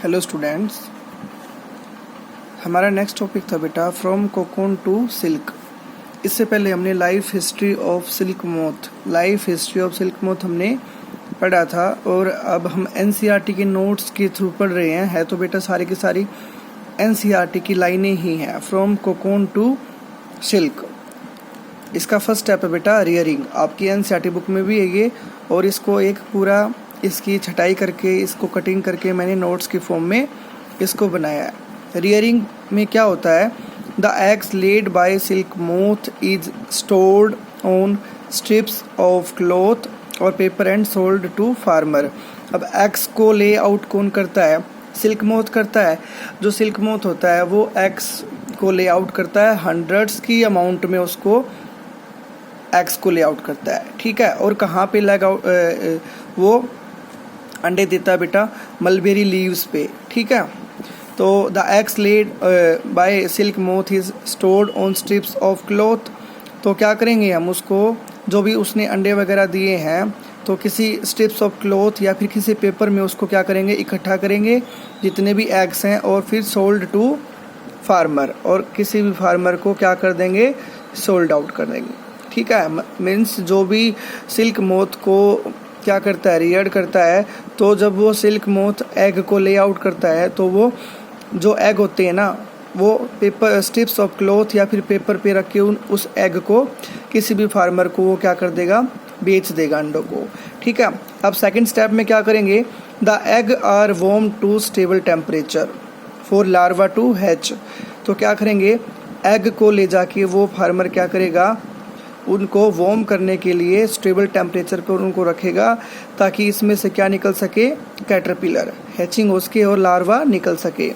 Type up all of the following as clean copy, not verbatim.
Hello students, हमारा next topic था बेटा फ्रॉम कोकून टू सिल्क। इससे पहले हमने life history of silk moth हमने पढ़ा था और अब हम एनसीईआरटी के नोट्स के थ्रू पढ़ रहे हैं। है तो बेटा सारी की सारी एनसीईआरटी की लाइनें ही हैं, फ्रॉम कोकून टू सिल्क। इसका फर्स्ट स्टेप है बेटा रियरिंग। आपकी एनसीईआरटी बुक में भी है ये, और इसको एक पूरा इसकी छटाई करके इसको कटिंग करके मैंने नोट्स की फॉर्म में इसको बनाया है। रियरिंग में क्या होता है, the eggs laid by silk moth is stored on strips of cloth और paper and sold to farmer. अब एग्स को ले आउट कौन करता है? सिल्क मोथ करता है। जो सिल्क मोथ होता है वो एग्स को ले आउट करता है, हंड्रेड्स की अमाउंट में उसको एग्स को ले आउट करता है, ठीक है। और कहाँ पे लगा वो अंडे देता है बेटा? मलबेरी लीव्स पे, ठीक है। तो the eggs laid by silk moth is stored on strips of cloth. तो क्या करेंगे हम, उसको जो भी उसने अंडे वगैरह दिए हैं तो किसी स्ट्रिप्स ऑफ क्लॉथ या फिर किसी पेपर में उसको क्या करेंगे, इकट्ठा करेंगे जितने भी एग्स हैं, और फिर सोल्ड टू फार्मर, और किसी भी फार्मर को क्या कर देंगे, सोल्ड आउट कर देंगे, ठीक है। मीन्स जो भी सिल्क मोथ को क्या करता है, रियर्ड करता है, तो जब वो सिल्क मोथ एग को ले आउट करता है तो वो जो एग होते हैं ना, वो पेपर स्ट्रिप्स ऑफ क्लॉथ या फिर पेपर पे रख के उस एग को किसी भी फार्मर को वो क्या कर देगा, बेच देगा अंडों को, ठीक है। अब सेकंड स्टेप में क्या करेंगे, the egg are warm to stable temperature for larva to hatch. तो क्या करेंगे, एग को ले जाके वो फार्मर क्या करेगा, उनको वार्म करने के लिए स्टेबल टेम्परेचर पर उनको रखेगा ताकि इसमें से क्या निकल सके, कैटरपिलर, हैचिंग हो सके और लार्वा निकल सके।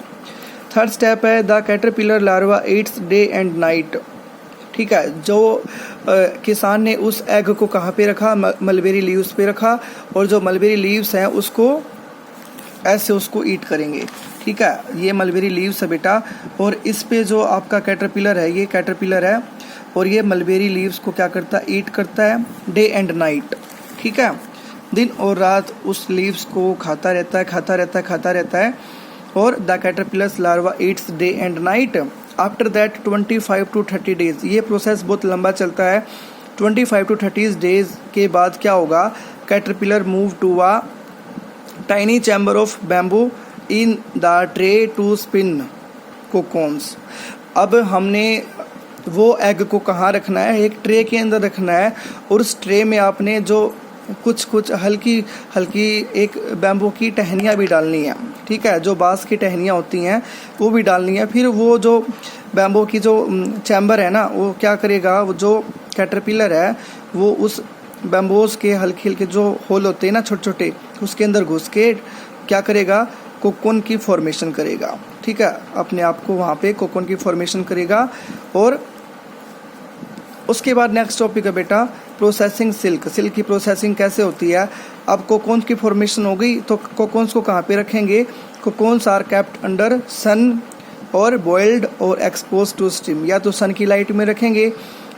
थर्ड स्टेप है the caterpillar larva Yeats day and night, ठीक है। जो किसान ने उस एग को कहाँ पे रखा, मलबेरी लीव्स पे रखा, और जो मलबेरी लीव्स हैं उसको ऐसे उसको ईट करेंगे, ठीक है। ये मलबेरी लीव्स है बेटा, और इस पे जो आपका कैटरपिलर है, ये कैटरपिलर है, और ये मलबेरी लीव्स को क्या करता है, ईट करता है डे एंड नाइट, ठीक है। दिन और रात उस लीव्स को खाता रहता है, और the caterpillars larva Yeats day and night. After that 25 to 30 days, ये प्रोसेस बहुत लंबा चलता है। 25 to 30 डेज के बाद क्या होगा, caterpillar move to a tiny chamber of bamboo in the tray to spin cocoons. अब हमने वो एग को कहाँ रखना है, एक ट्रे के अंदर रखना है, और उस ट्रे में आपने जो कुछ हल्की एक बैम्बू की टहनियाँ भी डालनी है, ठीक है। जो बांस की टहनियाँ होती हैं वो भी डालनी है। फिर वो जो बैम्बू की जो चैम्बर है ना, वो क्या करेगा, वो जो कैटरपिलर है वो उस बैम्बूस के हल्के जो होल होते हैं ना छोटे छोटे, उसके अंदर घुस के क्या करेगा, कोकून की फॉर्मेशन करेगा, ठीक है। अपने आप को वहाँ पे कोकून की फॉर्मेशन करेगा। और उसके बाद नेक्स्ट टॉपिक है बेटा प्रोसेसिंग सिल्क। सिल्क की प्रोसेसिंग कैसे होती है। अब कोकून की फॉर्मेशन हो गई तो कोकून्स को कहाँ पे रखेंगे, कोकून्स आर केप्ट अंडर सन और बॉइल्ड और एक्सपोज टू स्टीम। या तो सन की लाइट में रखेंगे,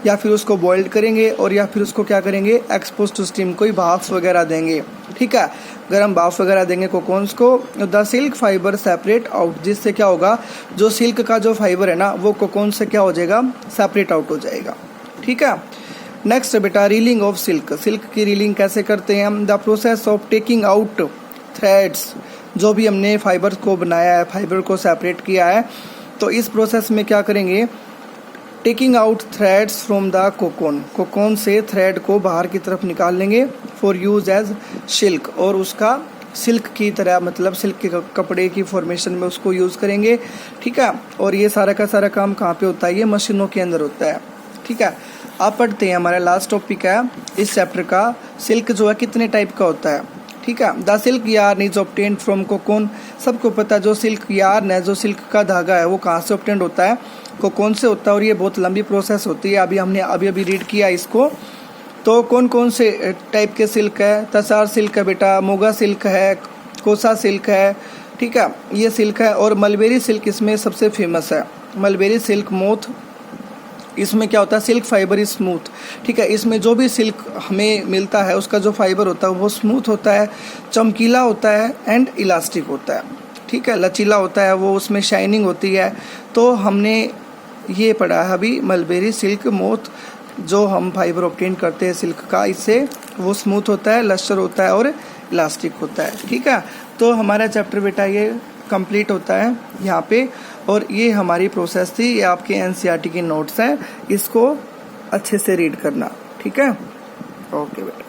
या फिर उसको बॉइल्ड करेंगे, और या फिर उसको क्या करेंगे, एक्सपोज टू स्टीम, कोई भाप वगैरह देंगे, ठीक है। गर्म भाप वगैरह देंगे कोकून्स को। The silk fibre separate out, जिससे क्या होगा, जो सिल्क का जो फाइबर है ना वो कोकून से क्या हो जाएगा, सेपरेट आउट हो जाएगा, ठीक है। नेक्स्ट बेटा रीलिंग ऑफ सिल्क। सिल्क की रीलिंग कैसे करते हैं हम, the process of taking out threads. जो भी हमने फाइबर को बनाया है, फाइबर को सेपरेट किया है, तो इस प्रोसेस में क्या करेंगे, taking out threads from the cocoon से थ्रेड को बाहर की तरफ निकाल लेंगे, फॉर यूज एज सिल्क, और उसका सिल्क की तरह, मतलब सिल्क के कपड़े की फॉर्मेशन में उसको यूज़ करेंगे, ठीक है। और ये सारा का सारा काम कहाँ पे होता है, ये मशीनों के अंदर होता है, ठीक है। आप पढ़ते हैं, हमारा लास्ट टॉपिक है इस चैप्टर का, सिल्क जो है कितने टाइप का होता है, ठीक है। The silk yarn is obtained from cocoon. सबको पता है जो सिल्क यार्न है, जो सिल्क का धागा है, वो कहाँ से ऑब्टेन्ड होता है, कोकून से होता है। और ये बहुत लंबी प्रोसेस होती है, अभी हमने अभी रीड किया इसको। तो कौन कौन से टाइप के सिल्क है, तसार सिल्क है बेटा, मोगा सिल्क है, कोसा सिल्क है, ठीक है, ये सिल्क है। और मलबेरी सिल्क इसमें सबसे फेमस है, मलबेरी सिल्क मोथ। इसमें क्या होता है, सिल्क फाइबर इज स्मूथ, ठीक है। इसमें जो भी सिल्क हमें मिलता है उसका जो फाइबर होता है वो स्मूथ होता है, चमकीला होता है एंड इलास्टिक होता है, ठीक है, लचीला होता है वो, उसमें शाइनिंग होती है। तो हमने ये पढ़ा है अभी मलबेरी सिल्क मोथ, जो हम फाइबर ऑब्टेन करते हैं सिल्क का, इससे वो स्मूथ होता है, लस्टर होता है और इलास्टिक होता है। ठीक है, तो हमारा चैप्टर बेटा ये कंप्लीट होता है यहाँ पे। और ये हमारी प्रोसेस थी, ये आपके एनसीईआरटी के नोट्स हैं, इसको अच्छे से रीड करना। ठीक है, ओके।